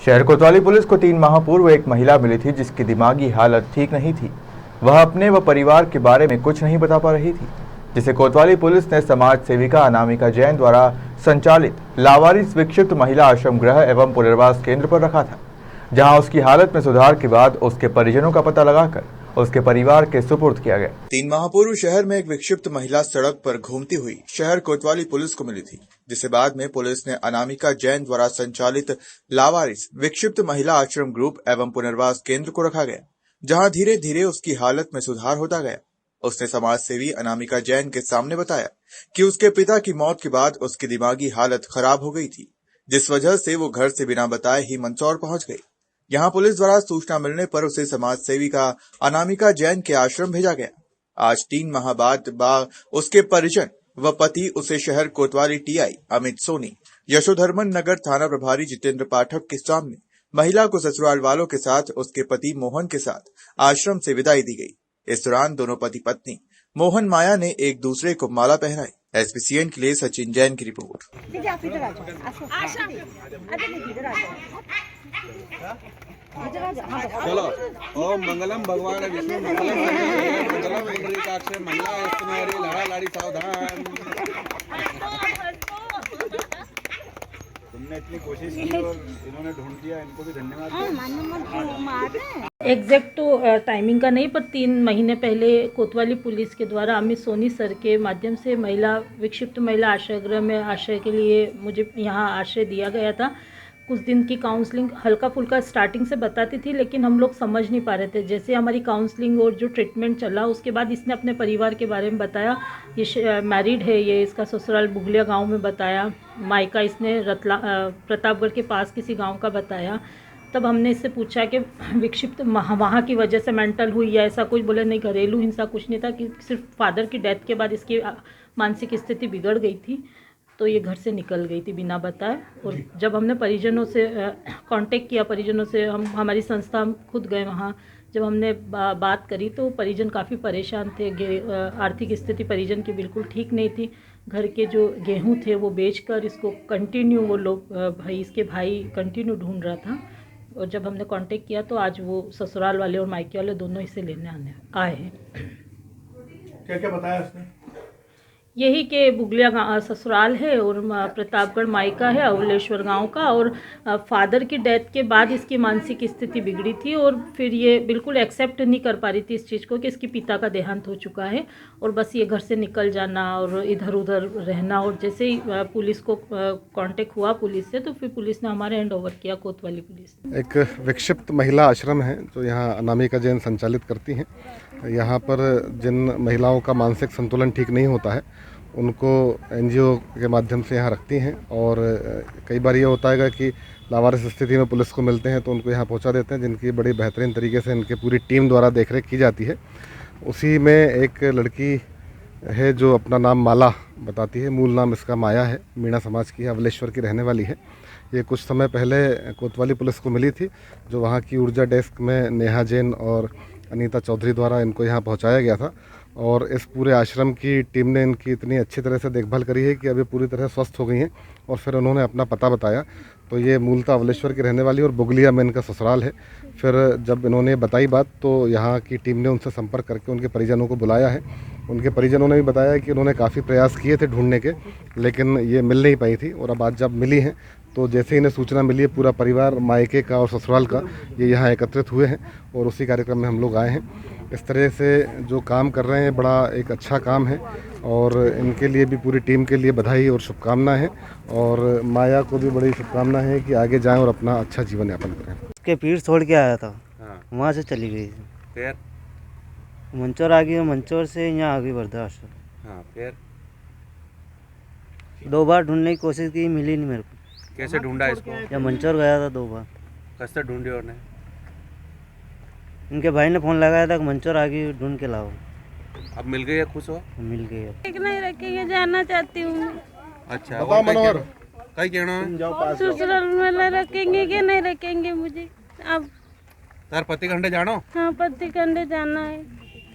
शहर कोतवाली पुलिस को 3 माह पूर्व एक महिला मिली थी जिसकी दिमागी हालत ठीक नहीं थी। वह अपने व परिवार के बारे में कुछ नहीं बता पा रही थी, जिसे कोतवाली पुलिस ने समाज सेविका अनामिका जैन द्वारा संचालित लावारिस विक्षिप्त महिला आश्रम गृह एवं पुनर्वास केंद्र पर रखा था, जहां उसकी हालत में सुधार के बाद उसके परिजनों का पता लगाकर उसके परिवार के सुपुर्द किया गया। 3 माह पूर्व शहर में एक विक्षिप्त महिला सड़क पर घूमती हुई शहर कोतवाली पुलिस को मिली थी, जिसे बाद में पुलिस ने अनामिका जैन द्वारा संचालित लावारिस विक्षिप्त महिला आश्रम ग्रुप एवं पुनर्वास केंद्र को रखा गया, जहां धीरे धीरे उसकी हालत में सुधार होता गया। उसने समाज सेवी अनामिका जैन के सामने बताया कि उसके पिता की मौत के बाद उसकी दिमागी हालत खराब हो गई थी, जिस वजह से वो घर से बिना बताए ही मंदसौर पहुंच गई। यहाँ पुलिस द्वारा सूचना मिलने पर उसे समाज सेविका अनामिका जैन के आश्रम भेजा गया। आज 3 माह बाद उसके परिजन व पति उसे शहर कोतवाली टीआई अमित सोनी, यशोधर्मन नगर थाना प्रभारी जितेंद्र पाठक के सामने महिला को ससुराल वालों के साथ उसके पति मोहन के साथ आश्रम से विदाई दी गई। इस दौरान दोनों पति पत्नी मोहन माया ने एक दूसरे को माला पहनाई। SBCN के लिए सचिन जैन की रिपोर्ट। चलो ओम मंगलम भगवान विष्णु मंगलम इंद्रिकाक्ष मंगलास्तुनारी लड़ा लाड़ी सावधान। तुमने इतनी कोशिश की और इन्होंने ढूंढ दिया, इनको भी धन्यवाद। एग्जैक्ट तो टाइमिंग का नहीं, पर 3 महीने पहले कोतवाली पुलिस के द्वारा अमित सोनी सर के माध्यम से विक्षिप्त महिला आश्रय गृह में आश्रय के लिए मुझे यहाँ आश्रय दिया गया था। कुछ दिन की काउंसलिंग हल्का फुल्का स्टार्टिंग से बताती थी, लेकिन हम लोग समझ नहीं पा रहे थे। जैसे हमारी काउंसलिंग और जो ट्रीटमेंट चला, उसके बाद इसने अपने परिवार के बारे में बताया। ये मैरिड है, ये इसका ससुराल बुगलिया गांव में बताया, मायका इसने प्रतापगढ़ के पास किसी गांव का बताया। तब हमने इससे पूछा कि विक्षिप्त वहाँ की वजह से मेंटल हुई या ऐसा कुछ, बोले नहीं, घरेलू हिंसा कुछ नहीं था, कि सिर्फ फादर की डेथ के बाद इसकी मानसिक स्थिति बिगड़ गई थी, तो ये घर से निकल गई थी बिना बताए। और जब हमने परिजनों से कांटेक्ट किया, परिजनों से हमारी संस्था खुद गए वहाँ, जब हमने बात करी तो परिजन काफ़ी परेशान थे। आर्थिक स्थिति परिजन की बिल्कुल ठीक नहीं थी। घर के जो गेहूँ थे वो बेचकर इसको कंटिन्यू वो लोग इसके भाई कंटिन्यू ढूंढ रहा था। और जब हमने कांटेक्ट किया तो आज वो ससुराल वाले और मायके वाले दोनों इसे लेने आए हैं। क्या क्या बताया उसने? यही कि बुगलिया ससुराल है और प्रतापगढ़ मायका है, अवलेश्वर गांव का। और फादर की डेथ के बाद इसकी मानसिक स्थिति बिगड़ी थी और फिर ये बिल्कुल एक्सेप्ट नहीं कर पा रही थी इस चीज़ को कि इसके पिता का देहांत हो चुका है, और बस ये घर से निकल जाना और इधर उधर रहना। और जैसे ही पुलिस को कांटेक्ट हुआ पुलिस से, तो फिर पुलिस ने हमारे हैंड ओवर किया कोतवाली पुलिस। एक विक्षिप्त महिला आश्रम है जो यहाँ अनामिका जैन संचालित करती हैं। यहाँ पर जिन महिलाओं का मानसिक संतुलन ठीक नहीं होता है, उनको NGO के माध्यम से यहाँ रखती हैं। और कई बार ये होता है कि लावारिस स्थिति में पुलिस को मिलते हैं तो उनको यहाँ पहुँचा देते हैं, जिनकी बड़ी बेहतरीन तरीके से इनके पूरी टीम द्वारा देखरेख की जाती है। उसी में एक लड़की है जो अपना नाम माला बताती है, मूल नाम इसका माया है, मीणा समाज की है, अवलेश्वर की रहने वाली है। ये कुछ समय पहले कोतवाली पुलिस को मिली थी, जो वहाँ की ऊर्जा डेस्क में नेहा जैन और अनीता चौधरी द्वारा इनको यहाँ पहुँचाया गया था। और इस पूरे आश्रम की टीम ने इनकी इतनी अच्छी तरह से देखभाल करी है कि अभी पूरी तरह स्वस्थ हो गई हैं। और फिर उन्होंने अपना पता बताया, तो ये मूलतः अवलेश्वर की रहने वाली और बुगलिया में इनका ससुराल है। फिर जब इन्होंने बताई बात, तो यहाँ की टीम ने उनसे संपर्क करके उनके परिजनों को बुलाया है। उनके परिजनों ने भी बताया कि उन्होंने काफ़ी प्रयास किए थे ढूंढने के, लेकिन ये मिल नहीं पाई थी। और अब आज जब मिली हैं, तो जैसे इन्हें सूचना मिली है, पूरा परिवार मायके का और ससुराल का ये यहाँ एकत्रित हुए हैं और उसी कार्यक्रम में हम लोग आए हैं। इस तरह से जो काम कर रहे हैं, बड़ा एक अच्छा काम है और इनके लिए भी पूरी टीम के लिए बधाई और शुभकामनाएं हैं। और माया को भी बड़ी शुभकामना है कि आगे जाएं और अपना अच्छा जीवन यापन करें। उसके पीर छोड़ के आया था, वहाँ से चली गई थी, फिर मंचौर आ गई, मंचौर से यहाँ आ गई वृद्धाश्रम। फिर 2 बार ढूंढने की कोशिश की, मिली नहीं मेरे को। कैसे ढूंढा इसको? या मंचौर गया था 2 बार। कैसे ढूंढी? और ने इनके भाई ने फ़ोन लगाया था कि मंचौर आ गई, ढूंढ के लाओ। अब मिल गई है? खुश हो? मिल गई। एक नहीं रखेंगे, जाना चाहती हूँ। अच्छा, बताओ मनोहर, कहीं कहना है? ससुराल में रखेंगे कि नहीं रखेंगे मुझे अब? तार पति कंडे जानो? हाँ, पति कंडे जाना है।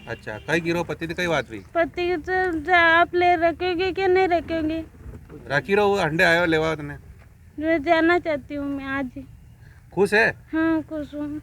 अच्छा, कहीं गिरो पति की कई बात हुई? पति से आप ले रखेंगे कि नहीं रखेंगे? राखी रहो, अंडे आयो लेवा तने। मैं जाना चाहती हूँ, मैं आज ही। खुश है? हाँ खुश हूँ।